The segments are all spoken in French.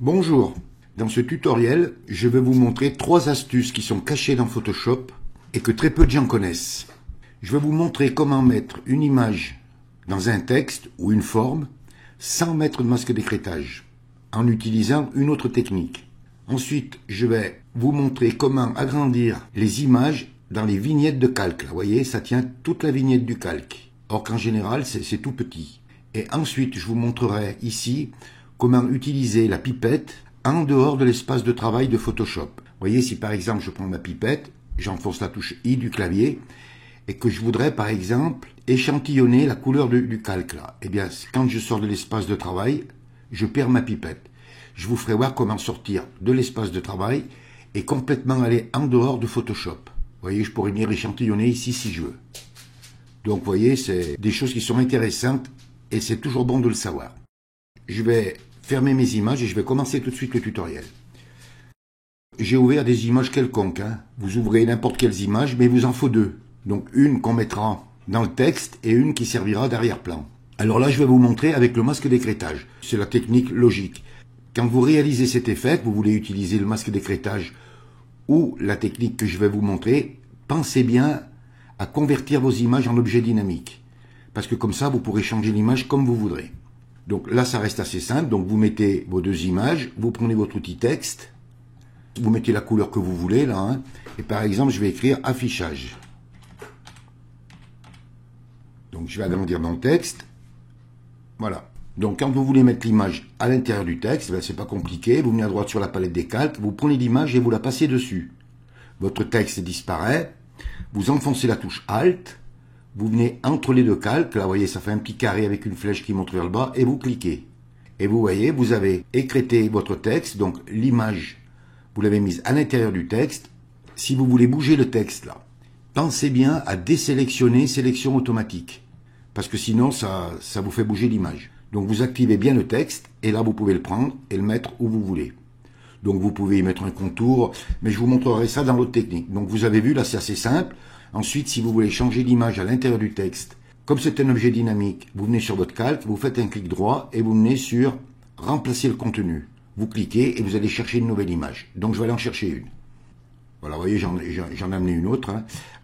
Bonjour, dans ce tutoriel, je vais vous montrer 3 astuces qui sont cachées dans Photoshop et que très peu de gens connaissent. Je vais vous montrer comment mettre une image dans un texte ou une forme sans mettre de masque d'écrêtage, en utilisant une autre technique. Ensuite, je vais vous montrer comment agrandir les images dans les vignettes de calque. Vous voyez, ça tient toute la vignette du calque, or qu'en général, c'est tout petit. Et ensuite, je vous montrerai ici comment utiliser la pipette en dehors de l'espace de travail de Photoshop. Vous voyez, si par exemple je prends ma pipette, j'enfonce la touche I du clavier, et que je voudrais par exemple échantillonner la couleur du calque là, eh bien quand je sors de l'espace de travail, je perds ma pipette. Je vous ferai voir comment sortir de l'espace de travail et complètement aller en dehors de Photoshop. Vous voyez, je pourrais venir échantillonner ici si je veux. Donc vous voyez, c'est des choses qui sont intéressantes et c'est toujours bon de le savoir. Je vais fermer mes images et je vais commencer tout de suite le tutoriel. J'ai ouvert des images quelconques. Vous ouvrez n'importe quelles images, mais il vous en faut 2. Donc une qu'on mettra dans le texte et une qui servira d'arrière-plan. Alors là, je vais vous montrer avec le masque d'écrêtage. C'est la technique logique. Quand vous réalisez cet effet, vous voulez utiliser le masque d'écrêtage ou la technique que je vais vous montrer, pensez bien à convertir vos images en objets dynamiques. Parce que comme ça, vous pourrez changer l'image comme vous voudrez. Donc là, ça reste assez simple. Donc vous mettez vos 2 images, vous prenez votre outil texte, vous mettez la couleur que vous voulez là, et par exemple, je vais écrire affichage. Donc je vais agrandir mon texte. Voilà. Donc quand vous voulez mettre l'image à l'intérieur du texte, ben, c'est pas compliqué. Vous venez à droite sur la palette des calques, vous prenez l'image et vous la passez dessus. Votre texte disparaît. Vous enfoncez la touche Alt. Vous venez entre les 2 calques, là vous voyez ça fait un petit carré avec une flèche qui monte vers le bas, et vous cliquez. Et vous voyez, vous avez écrêté votre texte, donc l'image, vous l'avez mise à l'intérieur du texte. Si vous voulez bouger le texte là, pensez bien à désélectionner sélection automatique, parce que sinon ça vous fait bouger l'image. Donc vous activez bien le texte, et là vous pouvez le prendre et le mettre où vous voulez. Donc vous pouvez y mettre un contour, mais je vous montrerai ça dans l'autre technique. Donc vous avez vu, là c'est assez simple. Ensuite, si vous voulez changer l'image à l'intérieur du texte, comme c'est un objet dynamique, vous venez sur votre calque, vous faites un clic droit et vous venez sur remplacer le contenu. Vous cliquez et vous allez chercher une nouvelle image. Donc je vais aller en chercher une. Voilà, vous voyez, j'en ai amené une autre.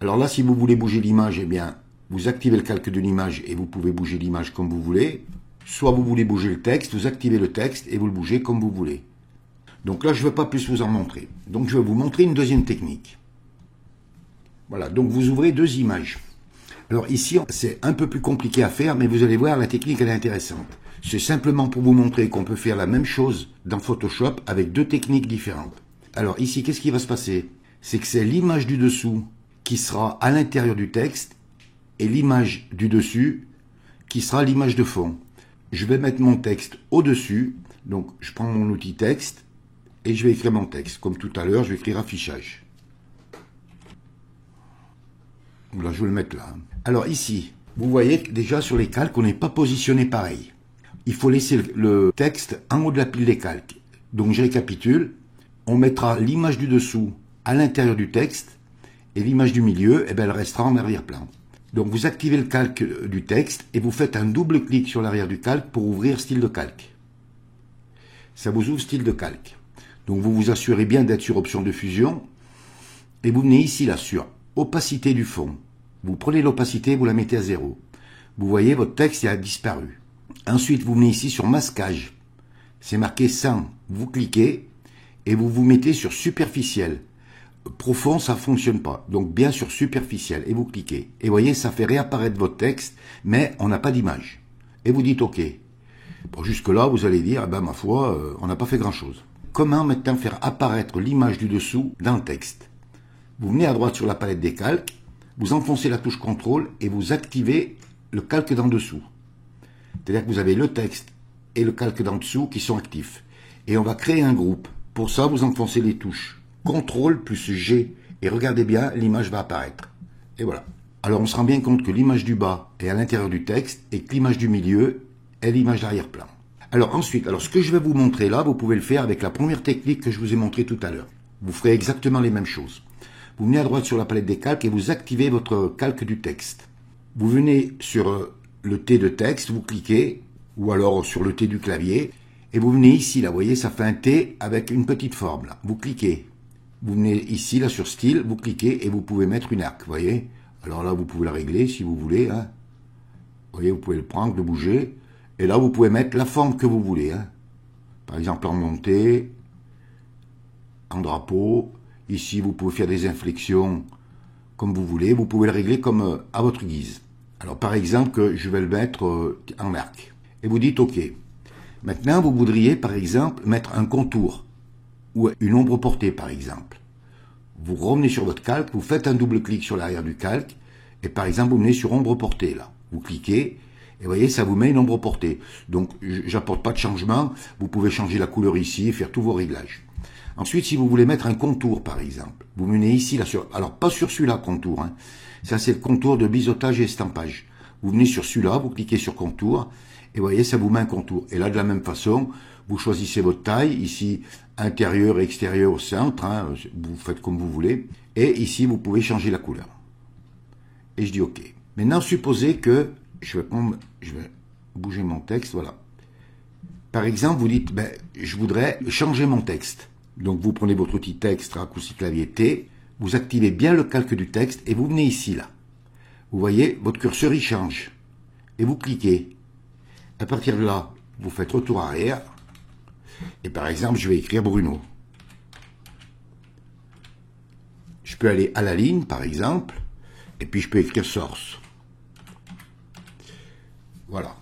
Alors là, si vous voulez bouger l'image, eh bien, vous activez le calque de l'image et vous pouvez bouger l'image comme vous voulez. Soit vous voulez bouger le texte, vous activez le texte et vous le bougez comme vous voulez. Donc là, je ne vais pas plus vous en montrer. Donc je vais vous montrer une deuxième technique. Voilà, donc vous ouvrez 2 images. Alors ici, c'est un peu plus compliqué à faire, mais vous allez voir, la technique elle est intéressante. C'est simplement pour vous montrer qu'on peut faire la même chose dans Photoshop avec 2 techniques différentes. Alors ici, qu'est-ce qui va se passer? C'est que c'est l'image du dessous qui sera à l'intérieur du texte et l'image du dessus qui sera l'image de fond. Je vais mettre mon texte au-dessus, donc je prends mon outil texte et je vais écrire mon texte. Comme tout à l'heure, je vais écrire affichage. Là, je vais le mettre là. Alors ici, vous voyez que déjà sur les calques, on n'est pas positionné pareil. Il faut laisser le texte en haut de la pile des calques. Donc je récapitule. On mettra l'image du dessous à l'intérieur du texte et l'image du milieu, eh bien, elle restera en arrière-plan. Donc vous activez le calque du texte et vous faites un double clic sur l'arrière du calque pour ouvrir style de calque. Ça vous ouvre style de calque. Donc vous vous assurez bien d'être sur option de fusion et vous venez ici là sur opacité du fond. Vous prenez l'opacité, vous la mettez à 0. Vous voyez, votre texte a disparu. Ensuite, vous venez ici sur masquage. C'est marqué 100. Vous cliquez et vous vous mettez sur superficiel. Profond, ça ne fonctionne pas. Donc bien sur superficiel et vous cliquez. Et vous voyez, ça fait réapparaître votre texte, mais on n'a pas d'image. Et vous dites OK. Bon, jusque-là, vous allez dire, ben ma foi, on n'a pas fait grand-chose. Comment maintenant faire apparaître l'image du dessous dans le texte? Vous venez à droite sur la palette des calques, vous enfoncez la touche CTRL et vous activez le calque d'en dessous. C'est-à-dire que vous avez le texte et le calque d'en dessous qui sont actifs. Et on va créer un groupe. Pour ça, vous enfoncez les touches CTRL plus G. Et regardez bien, l'image va apparaître. Et voilà. Alors on se rend bien compte que l'image du bas est à l'intérieur du texte et que l'image du milieu est l'image d'arrière-plan. Alors ensuite, ce que je vais vous montrer là, vous pouvez le faire avec la première technique que je vous ai montrée tout à l'heure. Vous ferez exactement les mêmes choses. Vous venez à droite sur la palette des calques et vous activez votre calque du texte. Vous venez sur le T de texte, vous cliquez, ou alors sur le T du clavier, Et vous venez ici, là, vous voyez, ça fait un T avec une petite forme, là. Vous cliquez. Vous venez ici, là, sur style, vous cliquez et vous pouvez mettre une arc, vous voyez. Alors là, vous pouvez la régler si vous voulez, hein. Vous voyez, vous pouvez le prendre, le bouger. Et là, vous pouvez mettre la forme que vous voulez, hein. Par exemple, en montée, en drapeau. Ici, vous pouvez faire des inflexions comme vous voulez. Vous pouvez le régler comme à votre guise. Alors, par exemple, que je vais le mettre en arc. Et vous dites OK. Maintenant, vous voudriez, par exemple, mettre un contour ou une ombre portée, par exemple. Vous revenez sur votre calque, vous faites un double clic sur l'arrière du calque, et par exemple, vous venez sur ombre portée, là. Vous cliquez, et vous voyez, ça vous met une ombre portée. Donc, j'apporte pas de changement. Vous pouvez changer la couleur ici et faire tous vos réglages. Ensuite, si vous voulez mettre un contour, par exemple, vous venez ici, là, alors pas sur celui-là, contour, hein. Ça, c'est le contour de biseautage et estampage. Vous venez sur celui-là, vous cliquez sur contour, et vous voyez, ça vous met un contour. Et là, de la même façon, vous choisissez votre taille, ici, intérieur et extérieur au centre, hein, vous faites comme vous voulez. Et ici, vous pouvez changer la couleur. Et je dis OK. Maintenant, supposez que, je vais bouger mon texte, voilà. Par exemple, vous dites, ben, je voudrais changer mon texte. Donc, vous prenez votre outil texte, raccourci clavier T, vous activez bien le calque du texte et vous venez ici, là. Vous voyez, votre curseur, il change. Et vous cliquez. À partir de là, vous faites retour arrière. Et par exemple, je vais écrire Bruno. Je peux aller à la ligne, par exemple, et puis je peux écrire source. Voilà.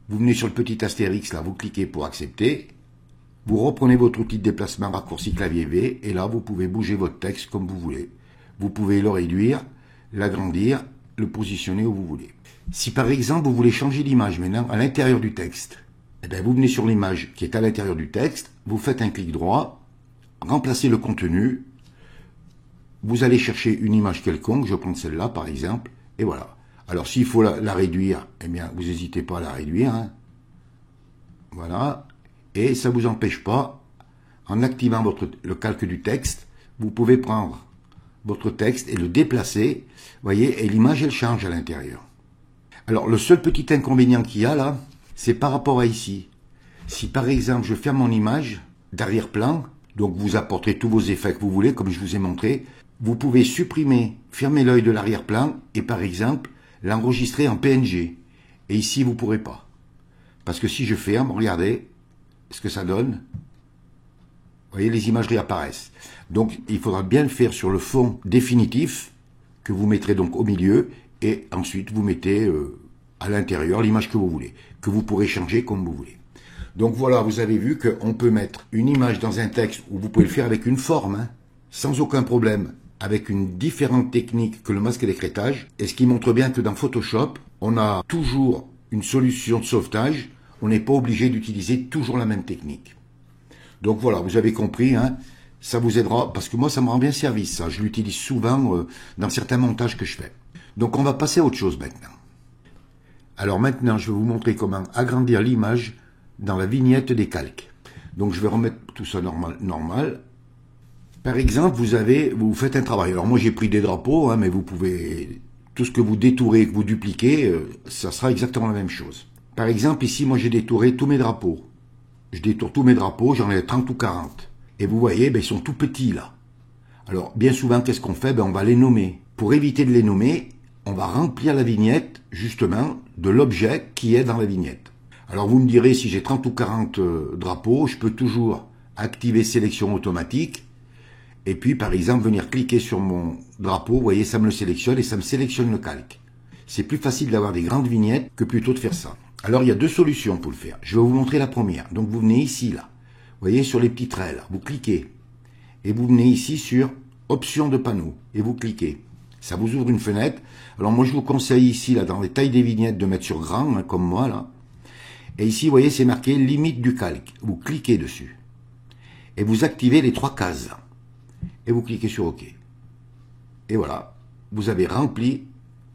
Vous venez sur le petit astérix, là, vous cliquez pour accepter. Vous reprenez votre outil de déplacement raccourci clavier V, et là, vous pouvez bouger votre texte comme vous voulez. Vous pouvez le réduire, l'agrandir, le positionner où vous voulez. Si par exemple, vous voulez changer l'image maintenant à l'intérieur du texte, eh bien, vous venez sur l'image qui est à l'intérieur du texte, vous faites un clic droit, remplacez le contenu, vous allez chercher une image quelconque, je vais prendre celle-là par exemple, et voilà. Alors s'il faut la réduire, eh bien, vous n'hésitez pas à la réduire, hein. Voilà. Et ça ne vous empêche pas, en activant le calque du texte, vous pouvez prendre votre texte et le déplacer, voyez, et l'image, elle change à l'intérieur. Alors, le seul petit inconvénient qu'il y a là, c'est par rapport à ici. Si par exemple, je ferme mon image d'arrière-plan, donc vous apporterez tous vos effets que vous voulez, comme je vous ai montré, vous pouvez supprimer, fermer l'œil de l'arrière-plan et par exemple, l'enregistrer en PNG. Et ici, vous ne pourrez pas. Parce que si je ferme, regardez ce que ça donne. Vous voyez, les images réapparaissent. Donc, il faudra bien le faire sur le fond définitif, que vous mettrez donc au milieu, et ensuite, vous mettez à l'intérieur l'image que vous voulez, que vous pourrez changer comme vous voulez. Donc voilà, vous avez vu qu'on peut mettre une image dans un texte, où vous pouvez le faire avec une forme, hein, sans aucun problème, avec une différente technique que le masque d'écrêtage, et ce qui montre bien que dans Photoshop, on a toujours une solution de sauvetage, on n'est pas obligé d'utiliser toujours la même technique. Donc voilà, vous avez compris, hein, ça vous aidera, parce que moi ça me rend bien service, ça. Je l'utilise souvent dans certains montages que je fais. Donc on va passer à autre chose maintenant. Alors maintenant, je vais vous montrer comment agrandir l'image dans la vignette des calques. Donc je vais remettre tout ça normal. Par exemple, vous faites un travail. Alors moi j'ai pris des drapeaux, hein, mais vous pouvez, tout ce que vous détourez, que vous dupliquez, ça sera exactement la même chose. Par exemple, ici, moi j'ai détouré tous mes drapeaux. Je détourne tous mes drapeaux, j'en ai 30 ou 40. Et vous voyez, ben, ils sont tout petits là. Alors, bien souvent, qu'est-ce qu'on fait? Ben, on va les nommer. Pour éviter de les nommer, on va remplir la vignette, justement, de l'objet qui est dans la vignette. Alors, vous me direz, si j'ai 30 ou 40 drapeaux, je peux toujours activer sélection automatique. Et puis, par exemple, venir cliquer sur mon drapeau, vous voyez, ça me le sélectionne et ça me sélectionne le calque. C'est plus facile d'avoir des grandes vignettes que plutôt de faire ça. Alors, il y a deux solutions pour le faire. Je vais vous montrer la première. Donc, vous venez ici, là. Vous voyez, sur les petits traits, là. Vous cliquez. Et vous venez ici sur Options de panneau. Et vous cliquez. Ça vous ouvre une fenêtre. Alors, moi, je vous conseille ici, là, dans les tailles des vignettes, de mettre sur grand, hein, comme moi, là. Et ici, vous voyez, c'est marqué Limite du calque. Vous cliquez dessus. Et vous activez les 3 cases, là. Et vous cliquez sur OK. Et voilà. Vous avez rempli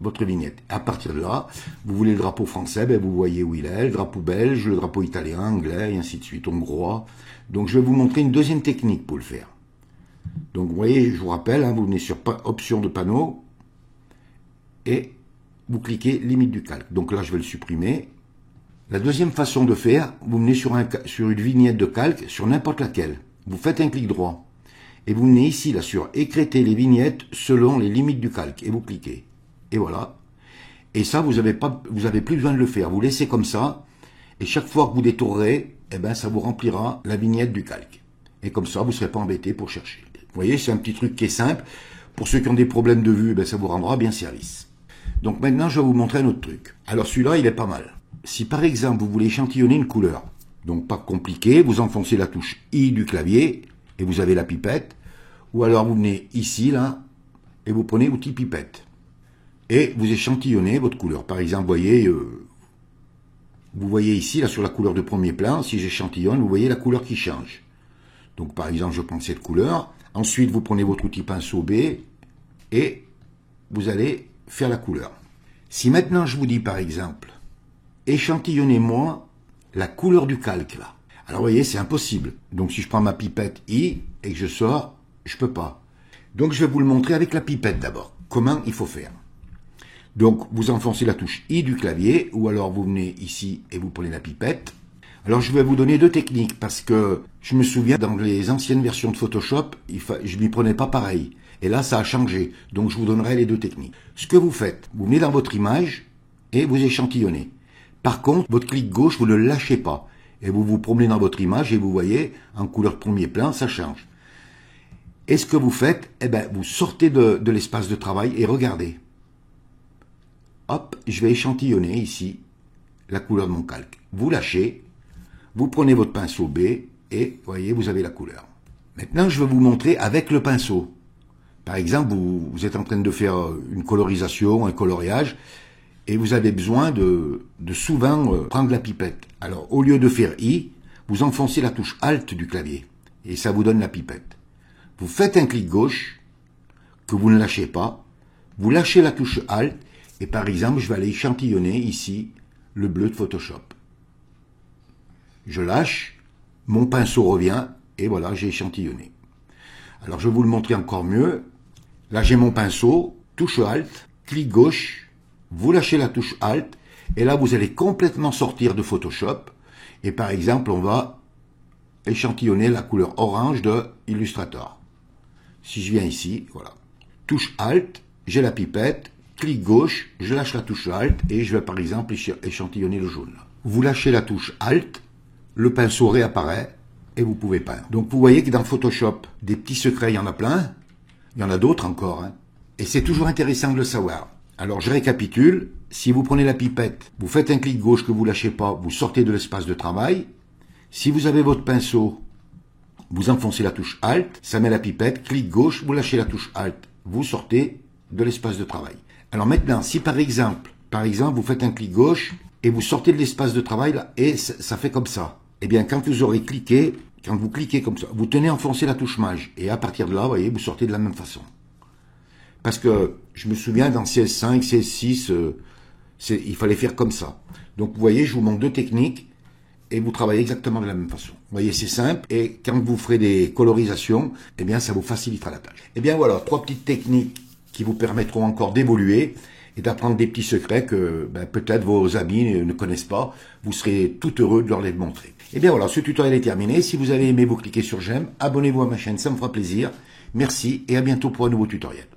votre vignette. À partir de là, vous voulez le drapeau français, ben vous voyez où il est, le drapeau belge, le drapeau italien, anglais, et ainsi de suite, hongrois. Donc je vais vous montrer une deuxième technique pour le faire. Donc vous voyez, je vous rappelle, hein, vous venez sur Options de panneau, et vous cliquez Limite du calque. Donc là, je vais le supprimer. La deuxième façon de faire, vous venez sur une vignette de calque, sur n'importe laquelle. Vous faites un clic droit. Et vous venez ici, là, sur écrêter les vignettes selon les limites du calque. Et vous cliquez. Et voilà. Et ça, vous avez plus besoin de le faire. Vous laissez comme ça. Et chaque fois que vous détournerez, eh ben, ça vous remplira la vignette du calque. Et comme ça, vous ne serez pas embêté pour chercher. Vous voyez, c'est un petit truc qui est simple. Pour ceux qui ont des problèmes de vue, ben, ça vous rendra bien service. Donc maintenant, je vais vous montrer un autre truc. Alors celui-là, il est pas mal. Si par exemple, vous voulez échantillonner une couleur, donc pas compliqué, vous enfoncez la touche I du clavier, et vous avez la pipette, ou alors vous venez ici, là, et vous prenez l'outil pipette. Et vous échantillonnez votre couleur. Par exemple, vous voyez ici, là, sur la couleur de premier plan, si j'échantillonne, vous voyez la couleur qui change. Donc par exemple, je prends cette couleur. Ensuite, vous prenez votre outil pinceau B, et vous allez faire la couleur. Si maintenant je vous dis par exemple, échantillonnez-moi la couleur du calque là. Alors vous voyez, c'est impossible. Donc si je prends ma pipette I et que je sors, je peux pas. Donc je vais vous le montrer avec la pipette d'abord. Comment il faut faire. Donc vous enfoncez la touche I du clavier ou alors vous venez ici et vous prenez la pipette. Alors je vais vous donner deux techniques parce que je me souviens dans les anciennes versions de Photoshop, je m'y prenais pas pareil. Et là, ça a changé. Donc, je vous donnerai les deux techniques. Ce que vous faites, vous venez dans votre image et vous échantillonnez. Par contre, votre clic gauche, vous ne le lâchez pas. Et vous vous promenez dans votre image et vous voyez, en couleur premier plan, ça change. Et ce que vous faites, eh ben, vous sortez de l'espace de travail et regardez. Hop, je vais échantillonner ici la couleur de mon calque. Vous lâchez, vous prenez votre pinceau B et, voyez, vous avez la couleur. Maintenant, je vais vous montrer avec le pinceau. Par exemple, vous êtes en train de faire une colorisation, un coloriage, et vous avez besoin de souvent prendre la pipette. Alors, au lieu de faire I, vous enfoncez la touche Alt du clavier, et ça vous donne la pipette. Vous faites un clic gauche, que vous ne lâchez pas, vous lâchez la touche Alt, et par exemple, je vais aller échantillonner ici le bleu de Photoshop. Je lâche, mon pinceau revient, et voilà, j'ai échantillonné. Alors, je vais vous le montrer encore mieux. Là, j'ai mon pinceau, touche Alt, clic gauche, vous lâchez la touche Alt, et là, vous allez complètement sortir de Photoshop. Et par exemple, on va échantillonner la couleur orange de Illustrator. Si je viens ici, voilà. Touche Alt, j'ai la pipette, clic gauche, je lâche la touche Alt, et je vais par exemple échantillonner le jaune. Vous lâchez la touche Alt, le pinceau réapparaît, et vous pouvez peindre. Donc vous voyez que dans Photoshop, des petits secrets, il y en a plein. Il y en a d'autres encore, hein. Et c'est toujours intéressant de le savoir. Alors je récapitule, si vous prenez la pipette, vous faites un clic gauche que vous lâchez pas, vous sortez de l'espace de travail. Si vous avez votre pinceau, vous enfoncez la touche Alt, ça met la pipette, clic gauche, vous lâchez la touche Alt, vous sortez de l'espace de travail. Alors maintenant, si par exemple, vous faites un clic gauche et vous sortez de l'espace de travail là, et ça fait comme ça. Eh bien, quand vous aurez cliqué, quand vous cliquez comme ça, vous tenez enfoncé la touche Maj. Et à partir de là, vous voyez, vous sortez de la même façon. Parce que je me souviens dans CS5, CS6, il fallait faire comme ça. Donc vous voyez, je vous montre deux techniques et vous travaillez exactement de la même façon. Vous voyez, c'est simple. Et quand vous ferez des colorisations, eh bien, ça vous facilitera la tâche. Eh bien voilà, trois petites techniques qui vous permettront encore d'évoluer et d'apprendre des petits secrets que peut-être vos amis ne connaissent pas. Vous serez tout heureux de leur les montrer. Et bien voilà, ce tutoriel est terminé. Si vous avez aimé, vous cliquez sur j'aime, abonnez-vous à ma chaîne, ça me fera plaisir. Merci et à bientôt pour un nouveau tutoriel.